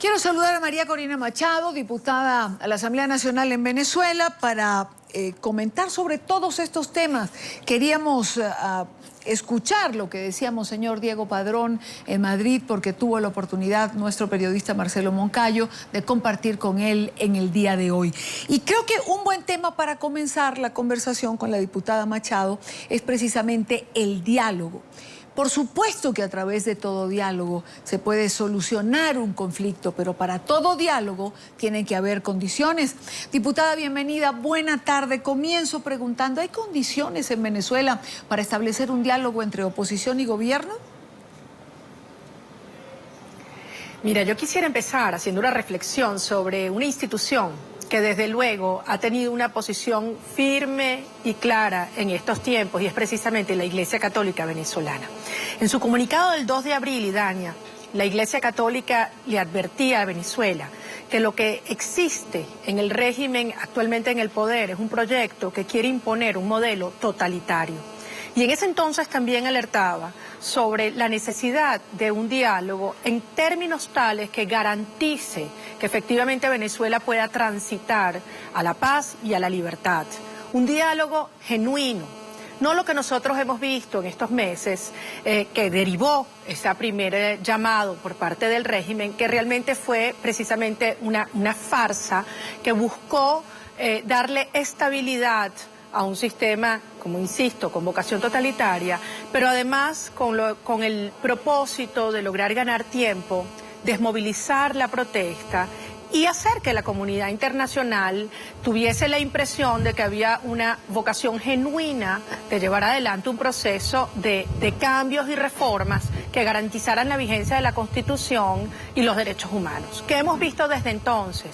Quiero saludar a María Corina Machado, diputada a la Asamblea Nacional en Venezuela, para comentar sobre todos estos temas. Queríamos escuchar lo que decía Monseñor Diego Padrón en Madrid, porque tuvo la oportunidad nuestro periodista Marcelo Moncayo de compartir con él en el día de hoy. Y creo que un buen tema para comenzar la conversación con la diputada Machado es precisamente el diálogo. Por supuesto que a través de todo diálogo se puede solucionar un conflicto, pero para todo diálogo tienen que haber condiciones. Diputada, bienvenida, buena tarde. Comienzo preguntando, ¿hay condiciones en Venezuela para establecer un diálogo entre oposición y gobierno? Mira, yo quisiera empezar haciendo una reflexión sobre una institución que desde luego ha tenido una posición firme y clara en estos tiempos, y es precisamente la Iglesia Católica Venezolana. En su comunicado del 2 de abril, Idania, la Iglesia Católica le advertía a Venezuela que lo que existe en el régimen actualmente en el poder es un proyecto que quiere imponer un modelo totalitario. Y en ese entonces también alertaba sobre la necesidad de un diálogo en términos tales que garantice que efectivamente Venezuela pueda transitar a la paz y a la libertad. Un diálogo genuino, no lo que nosotros hemos visto en estos meses, que derivó ese primer llamado por parte del régimen, que realmente fue precisamente una farsa que buscó darle estabilidad a un sistema, como insisto, con vocación totalitaria, pero además con el propósito de lograr ganar tiempo, desmovilizar la protesta y hacer que la comunidad internacional tuviese la impresión de que había una vocación genuina de llevar adelante un proceso de cambios y reformas que garantizaran la vigencia de la Constitución y los derechos humanos. ¿Qué hemos visto desde entonces?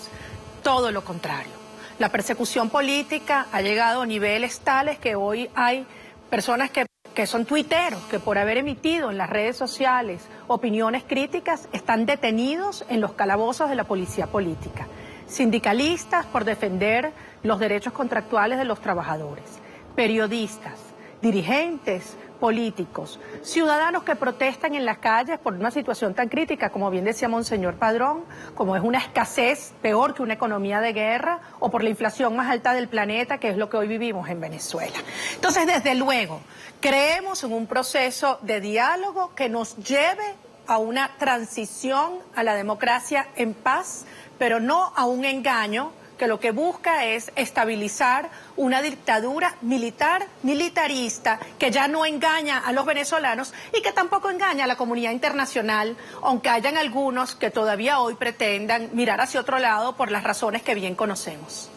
Todo lo contrario. La persecución política ha llegado a niveles tales que hoy hay personas que son tuiteros, que por haber emitido en las redes sociales opiniones críticas están detenidos en los calabozos de la policía política. Sindicalistas por defender los derechos contractuales de los trabajadores, periodistas, dirigentes políticos, ciudadanos que protestan en las calles por una situación tan crítica, como bien decía Monseñor Padrón, como es una escasez peor que una economía de guerra, o por la inflación más alta del planeta, que es lo que hoy vivimos en Venezuela. Entonces, desde luego, creemos en un proceso de diálogo que nos lleve a una transición a la democracia en paz, pero no a un engaño que lo que busca es estabilizar una dictadura militarista que ya no engaña a los venezolanos y que tampoco engaña a la comunidad internacional, aunque hayan algunos que todavía hoy pretendan mirar hacia otro lado por las razones que bien conocemos.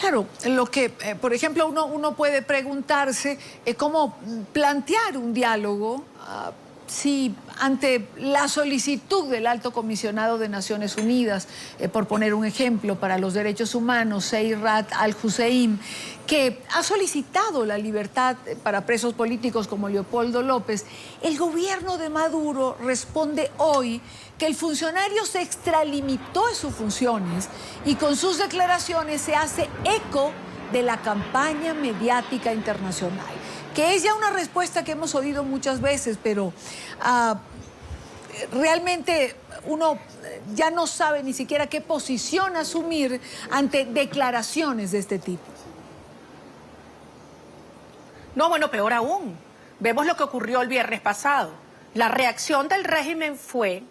Claro, lo que, por ejemplo, uno puede preguntarse cómo plantear un diálogo si ante la solicitud del Alto Comisionado de Naciones Unidas, por poner un ejemplo, para los derechos humanos, Zeid Ra'ad al-Hussein, que ha solicitado la libertad para presos políticos como Leopoldo López, el gobierno de Maduro responde hoy que el funcionario se extralimitó en sus funciones y con sus declaraciones se hace eco de la campaña mediática internacional, que es ya una respuesta que hemos oído muchas veces, pero realmente uno ya no sabe ni siquiera qué posición asumir ante declaraciones de este tipo. No, bueno, peor aún. Vemos lo que ocurrió el viernes pasado. La reacción del régimen fue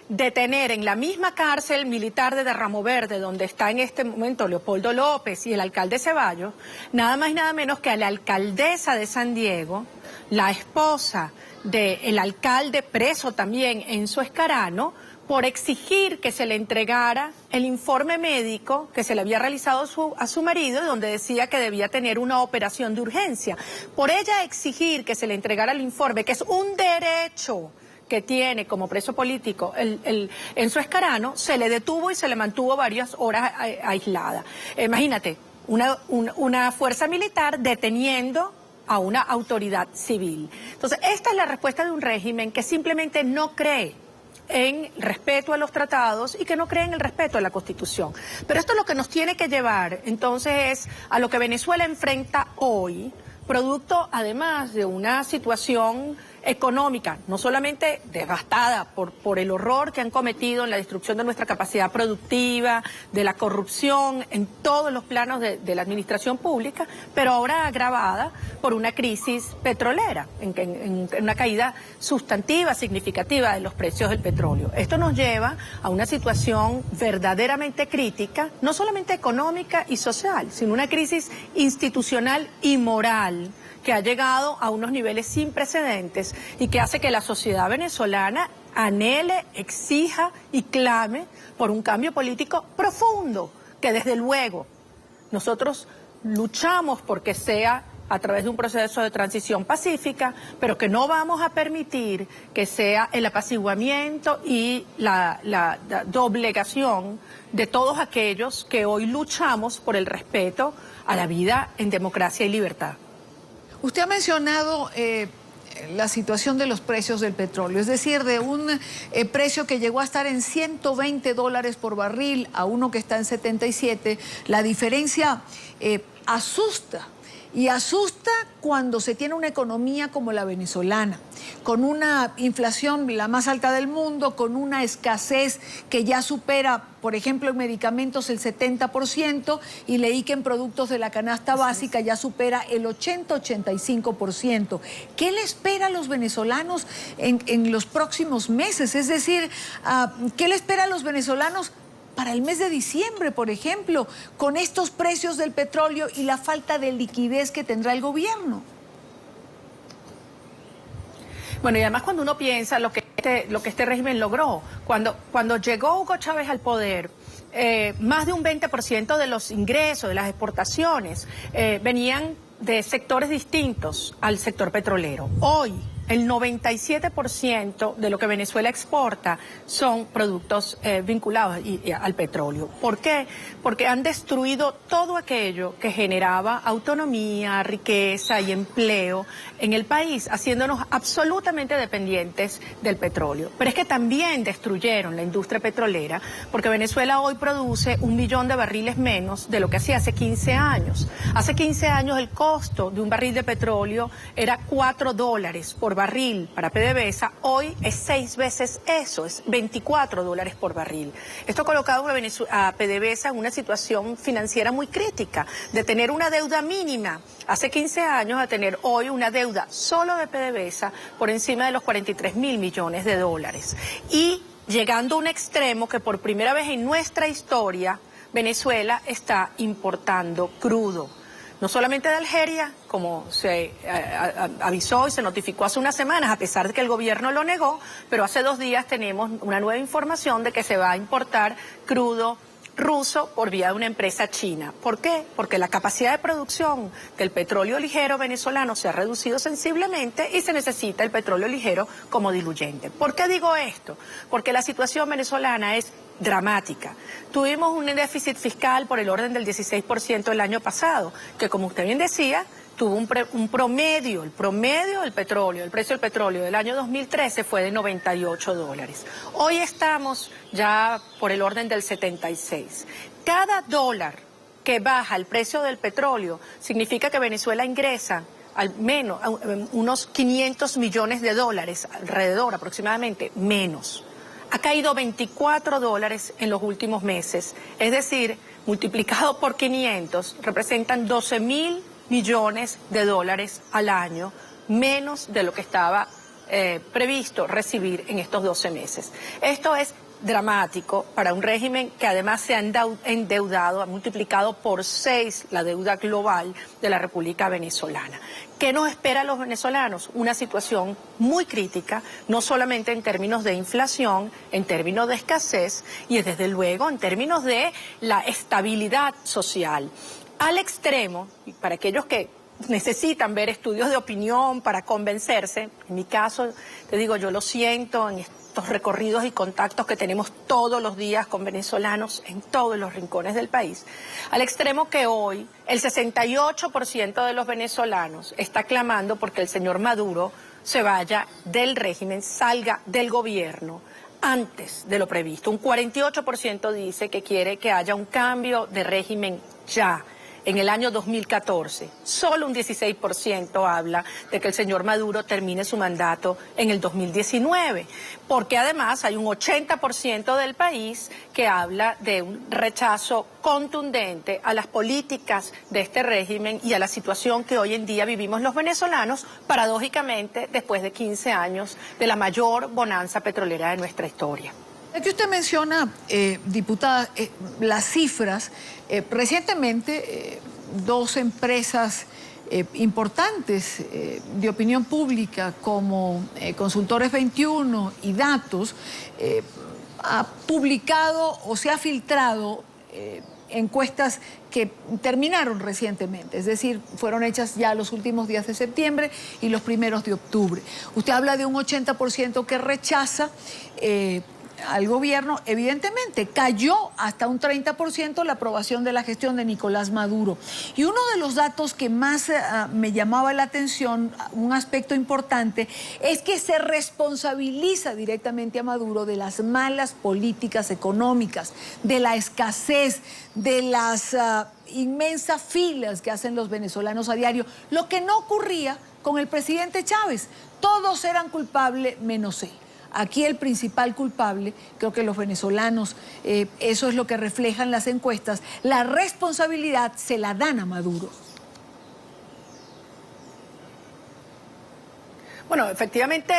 detener en la misma cárcel militar de Ramo Verde, donde está en este momento Leopoldo López y el alcalde Ceballos, nada más y nada menos que a la alcaldesa de San Diego, la esposa del alcalde preso también en su Escarano, por exigir que se le entregara el informe médico que se le había realizado a su marido, donde decía que debía tener una operación de urgencia. Por ella exigir que se le entregara el informe, que es un derecho que tiene como preso político en su Escarano, se le detuvo y se le mantuvo varias horas aislada. Imagínate, una fuerza militar deteniendo a una autoridad civil. Entonces, esta es la respuesta de un régimen que simplemente no cree en respeto a los tratados y que no cree en el respeto a la Constitución. Pero esto es lo que nos tiene que llevar, entonces, es a lo que Venezuela enfrenta hoy, producto además de una situación económica, no solamente devastada por el horror que han cometido en la destrucción de nuestra capacidad productiva, de la corrupción en todos los planos de la administración pública, pero ahora agravada por una crisis petrolera, en una caída sustantiva, significativa de los precios del petróleo. Esto nos lleva a una situación verdaderamente crítica, no solamente económica y social, sino una crisis institucional y moral que ha llegado a unos niveles sin precedentes y que hace que la sociedad venezolana anhele, exija y clame por un cambio político profundo, que desde luego nosotros luchamos porque sea a través de un proceso de transición pacífica, pero que no vamos a permitir que sea el apaciguamiento y la doblegación de todos aquellos que hoy luchamos por el respeto a la vida en democracia y libertad. Usted ha mencionado la situación de los precios del petróleo, es decir, de un precio que llegó a estar en $120 por barril a uno que está en 77, la diferencia asusta. Y asusta cuando se tiene una economía como la venezolana, con una inflación la más alta del mundo, con una escasez que ya supera, por ejemplo, en medicamentos el 70%, y leí que en productos de la canasta básica ya supera el 80-85%. ¿Qué le espera a los venezolanos en los próximos meses? Es decir, ¿qué le espera a los venezolanos para el mes de diciembre, por ejemplo, con estos precios del petróleo y la falta de liquidez que tendrá el gobierno? Bueno, y además cuando uno piensa lo que este régimen logró, cuando llegó Hugo Chávez al poder, más de un 20% de los ingresos, de las exportaciones, venían de sectores distintos al sector petrolero. Hoy, el 97% de lo que Venezuela exporta son productos vinculados al petróleo. ¿Por qué? Porque han destruido todo aquello que generaba autonomía, riqueza y empleo en el país, haciéndonos absolutamente dependientes del petróleo. Pero es que también destruyeron la industria petrolera, porque Venezuela hoy produce 1 millón de barriles menos de lo que hacía hace 15 años. Hace 15 años el costo de un barril de petróleo era $4 por barril para PDVSA, hoy es 6 veces eso, es $24 por barril. Esto ha colocado a PDVSA en una situación financiera muy crítica, de tener una deuda mínima hace 15 años a tener hoy una deuda solo de PDVSA por encima de los 43.000 millones de dólares. Y llegando a un extremo que por primera vez en nuestra historia Venezuela está importando crudo. No solamente de Algeria, como se avisó y se notificó hace unas semanas, a pesar de que el gobierno lo negó, pero hace 2 días tenemos una nueva información de que se va a importar crudo ruso por vía de una empresa china. ¿Por qué? Porque la capacidad de producción del petróleo ligero venezolano se ha reducido sensiblemente y se necesita el petróleo ligero como diluyente. ¿Por qué digo esto? Porque la situación venezolana es dramática. Tuvimos un déficit fiscal por el orden del 16% el año pasado, que como usted bien decía, tuvo un promedio, el promedio del petróleo, el precio del petróleo del año 2013 fue de $98. Hoy estamos ya por el orden del 76. Cada dólar que baja el precio del petróleo significa que Venezuela ingresa al menos unos 500 millones de dólares, alrededor aproximadamente, menos. Ha caído $24 en los últimos meses, es decir, multiplicado por 500, representan 12.000 millones de dólares al año, menos de lo que estaba previsto recibir en estos 12 meses. Esto es dramático para un régimen que además se ha endeudado, ha multiplicado por 6 la deuda global de la República Venezolana. ¿Qué nos espera a los venezolanos? Una situación muy crítica, no solamente en términos de inflación, en términos de escasez y desde luego en términos de la estabilidad social. Al extremo, y para aquellos que necesitan ver estudios de opinión para convencerse, en mi caso, te digo, yo lo siento en estos recorridos y contactos que tenemos todos los días con venezolanos en todos los rincones del país, al extremo que hoy el 68% de los venezolanos está clamando porque el señor Maduro se vaya del régimen, salga del gobierno antes de lo previsto. Un 48% dice que quiere que haya un cambio de régimen ya. en el año 2014. Solo un 16% habla de que el señor Maduro termine su mandato en el 2019, porque además hay un 80% del país que habla de un rechazo contundente a las políticas de este régimen y a la situación que hoy en día vivimos los venezolanos, paradójicamente después de 15 años de la mayor bonanza petrolera de nuestra historia. Aquí usted menciona, diputada, las cifras. Recientemente, dos empresas importantes de opinión pública como Consultores 21 y Datos ha publicado o se ha filtrado encuestas que terminaron recientemente, es decir, fueron hechas ya los últimos días de septiembre y los primeros de octubre. Usted habla de un 80% que rechaza al gobierno. Evidentemente cayó hasta un 30% la aprobación de la gestión de Nicolás Maduro. Y uno de los datos que más me llamaba la atención, un aspecto importante, es que se responsabiliza directamente a Maduro de las malas políticas económicas, de la escasez, de las inmensas filas que hacen los venezolanos a diario, lo que no ocurría con el presidente Chávez. Todos eran culpables menos él. Aquí el principal culpable, creo que los venezolanos, eso es lo que reflejan las encuestas, la responsabilidad se la dan a Maduro. Bueno, efectivamente,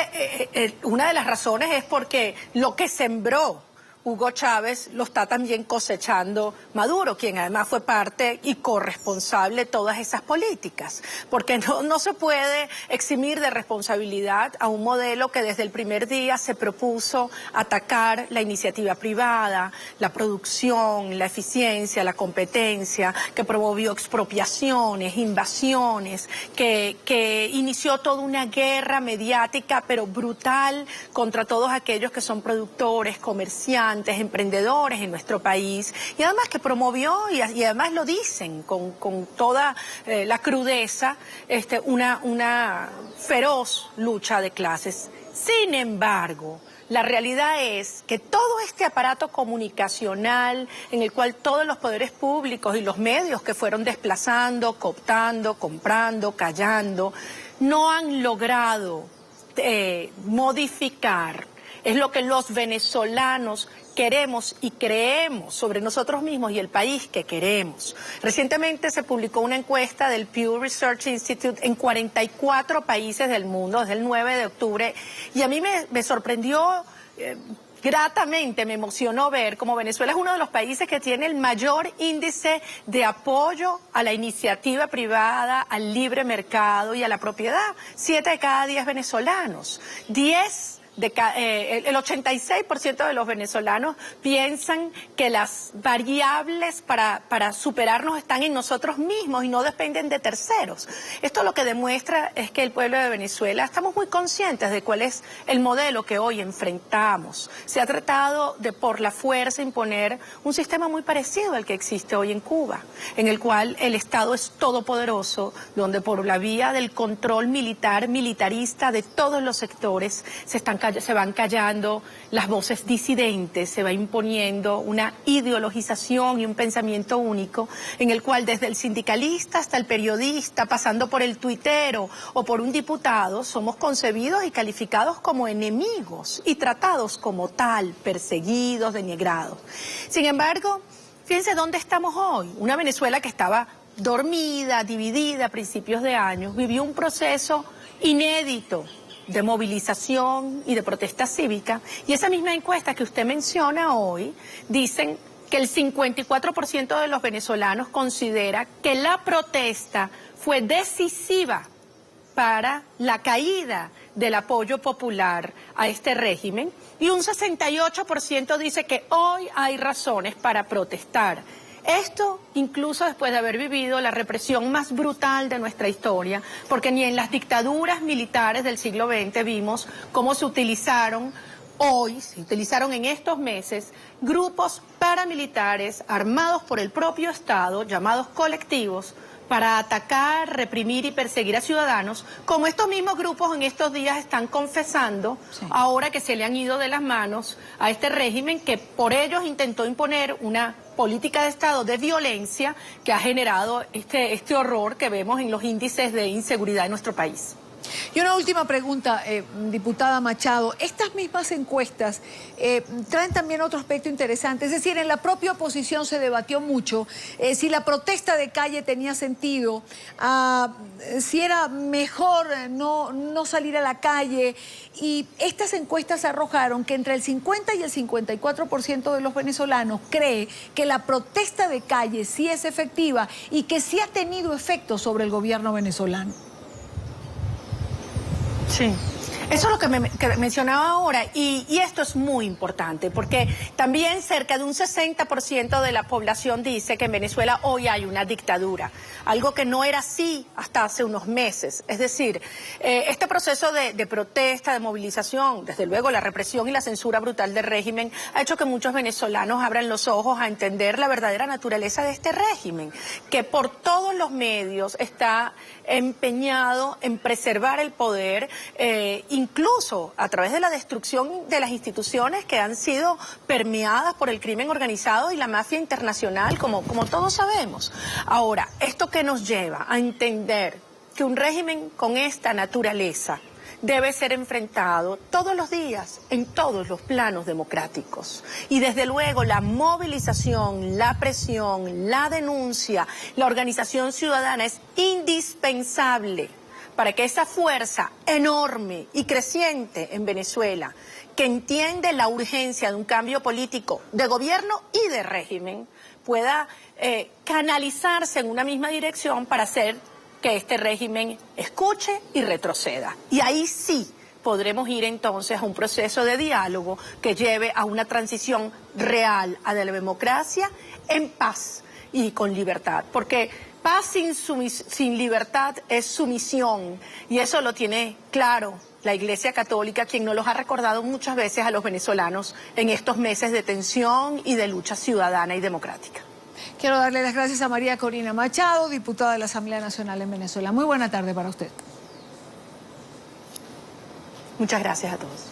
una de las razones es porque lo que sembró Hugo Chávez lo está también cosechando Maduro, quien además fue parte y corresponsable de todas esas políticas, porque no se puede eximir de responsabilidad a un modelo que desde el primer día se propuso atacar la iniciativa privada, la producción, la eficiencia, la competencia, que promovió expropiaciones, invasiones, que inició toda una guerra mediática pero brutal contra todos aquellos que son productores, comerciantes, emprendedores en nuestro país, y además que promovió, y además lo dicen con toda la crudeza, una feroz lucha de clases. Sin embargo, la realidad es que todo este aparato comunicacional en el cual todos los poderes públicos y los medios que fueron desplazando, cooptando, comprando, callando, no han logrado modificar. Es lo que los venezolanos queremos y creemos sobre nosotros mismos y el país que queremos. Recientemente se publicó una encuesta del Pew Research Institute en 44 países del mundo desde el 9 de octubre y a mí me sorprendió gratamente, me emocionó ver cómo Venezuela es uno de los países que tiene el mayor índice de apoyo a la iniciativa privada, al libre mercado y a la propiedad. 7 de cada 10 venezolanos. El 86% de los venezolanos piensan que las variables para superarnos están en nosotros mismos y no dependen de terceros. Esto lo que demuestra es que el pueblo de Venezuela estamos muy conscientes de cuál es el modelo que hoy enfrentamos. Se ha tratado de por la fuerza imponer un sistema muy parecido al que existe hoy en Cuba, en el cual el Estado es todopoderoso, donde por la vía del control militarista de todos los sectores se van callando las voces disidentes, se va imponiendo una ideologización y un pensamiento único en el cual desde el sindicalista hasta el periodista, pasando por el tuitero o por un diputado, somos concebidos y calificados como enemigos y tratados como tal, perseguidos, denigrados. Sin embargo, fíjense dónde estamos hoy. Una Venezuela que estaba dormida, dividida a principios de años, vivió un proceso inédito de movilización y de protesta cívica, y esa misma encuesta que usted menciona hoy, dicen que el 54% de los venezolanos considera que la protesta fue decisiva para la caída del apoyo popular a este régimen, y un 68% dice que hoy hay razones para protestar. Esto incluso después de haber vivido la represión más brutal de nuestra historia, porque ni en las dictaduras militares del siglo XX vimos cómo se utilizaron en estos meses grupos paramilitares armados por el propio Estado, llamados colectivos, para atacar, reprimir y perseguir a ciudadanos, como estos mismos grupos en estos días están confesando, sí, ahora que se le han ido de las manos a este régimen que por ellos intentó imponer una política de Estado de violencia que ha generado este horror que vemos en los índices de inseguridad en nuestro país. Y una última pregunta, diputada Machado. Estas mismas encuestas traen también otro aspecto interesante. Es decir, en la propia oposición se debatió mucho si la protesta de calle tenía sentido, si era mejor no salir a la calle. Y estas encuestas arrojaron que entre el 50 y el 54% de los venezolanos cree que la protesta de calle sí es efectiva y que sí ha tenido efecto sobre el gobierno venezolano. Sí. Eso es lo que mencionaba ahora y esto es muy importante porque también cerca de un 60% de la población dice que en Venezuela hoy hay una dictadura, algo que no era así hasta hace unos meses. Es decir, este proceso de protesta, de movilización, desde luego la represión y la censura brutal del régimen ha hecho que muchos venezolanos abran los ojos a entender la verdadera naturaleza de este régimen, que por todos los está empeñado en preservar el poder, incluso a través de la destrucción de las instituciones que han sido permeadas por el crimen organizado y la mafia internacional, como todos sabemos. Ahora, ¿esto qué nos lleva? A entender que un régimen con esta naturaleza debe ser enfrentado todos los días en todos los planos democráticos. Y desde luego la movilización, la presión, la denuncia, la organización ciudadana es indispensable para que esa fuerza enorme y creciente en Venezuela, que entiende la urgencia de un cambio político de gobierno y de régimen, pueda canalizarse en una misma dirección para hacer que este régimen escuche y retroceda. Y ahí sí podremos ir entonces a un proceso de diálogo que lleve a una transición real a la democracia en paz y con libertad. Porque paz sin libertad es sumisión y eso lo tiene claro la Iglesia Católica, quien nos los ha recordado muchas veces a los venezolanos en estos meses de tensión y de lucha ciudadana y democrática. Quiero darle las gracias a María Corina Machado, diputada de la Asamblea Nacional en Venezuela. Muy buena tarde para usted. Muchas gracias a todos.